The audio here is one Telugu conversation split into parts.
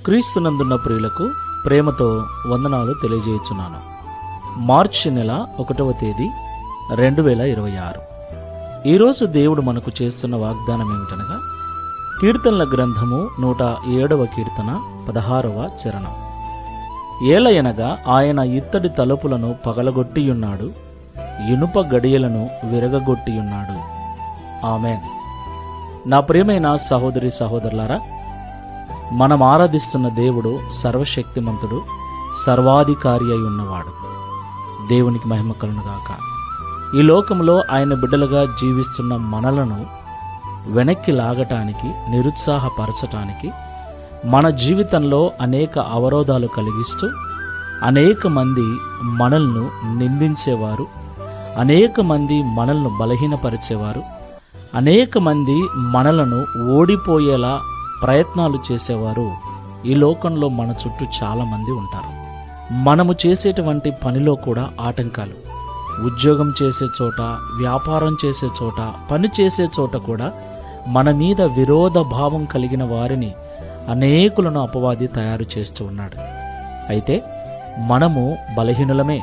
క్రీస్తునందున్న ప్రియులకు ప్రేమతో వందనాలు తెలియజేయుచున్నాను. మార్చి నెల 1వ తేదీ 2026. ఈరోజు దేవుడు మనకు చేస్తున్న వాగ్దానం ఏమిటనగా, కీర్తనల గ్రంథము 107వ కీర్తన 16వ చరణం. ఏలయనగా ఆయన ఇత్తడి తలుపులను పగలగొట్టియున్నాడు, ఇనుప గడియలను విరగగొట్టియున్నాడు. ఆమేన్. నా ప్రియమైన సహోదరి సహోదరులారా, మనం ఆరాధిస్తున్న దేవుడు సర్వశక్తిమంతుడు, సర్వాధికారి అయి ఉన్నవాడు. దేవునికి మహిమ కలుగునుగాక. ఈ లోకంలో ఆయన బిడ్డలుగా జీవిస్తున్న మనలను వెనక్కి లాగటానికి, నిరుత్సాహపరచటానికి, మన జీవితంలో అనేక అవరోధాలు కలిగిస్తూ అనేక మంది మనల్ని నిందించేవారు, అనేక మంది మనల్ని బలహీనపరిచేవారు, అనేక మంది మనలను ఓడిపోయేలా ప్రయత్నాలు చేసేవారు ఈ లోకంలో మన చుట్టూ చాలామంది ఉంటారు. మనము చేసేటువంటి పనిలో కూడా ఆటంకాలు, ఉద్యోగం చేసే చోట, వ్యాపారం చేసే చోట, పని చేసే చోట కూడా మన మీద విరోధ భావం కలిగిన వారిని అనేకులను అపవాది తయారు చేస్తూ ఉన్నాడు. అయితే మనము బలహీనులమే.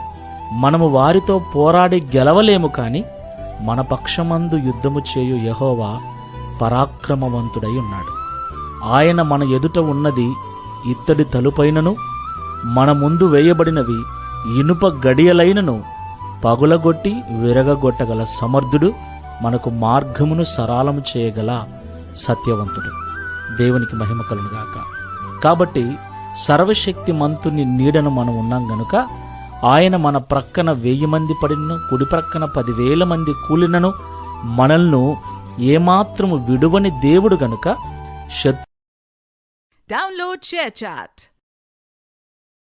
మనము వారితో పోరాడి గెలవలేము, కానీ మన పక్షమందు యుద్ధము చేయు యెహోవా పరాక్రమవంతుడై ఉన్నాడు. ఆయన మన ఎదుట ఉన్నది ఇత్తడి తలుపైనను, మన ముందు వేయబడినవి ఇనుప గడియలైనను పగులగొట్టి విరగగొట్టగల సమర్థుడు, మనకు మార్గమును సరళము చేయగల సత్యవంతుడు. దేవునికి మహిమ కలుగునుగాక. కాబట్టి సర్వశక్తిమంతుని నీడను మనం ఉన్నాం గనుక, ఆయన మన ప్రక్కన 1000 మంది పడినను, కుడి ప్రక్కన 10,000 మంది కూలినను మనల్ని ఏమాత్రము విడువని దేవుడు గనుక Download ShareChat.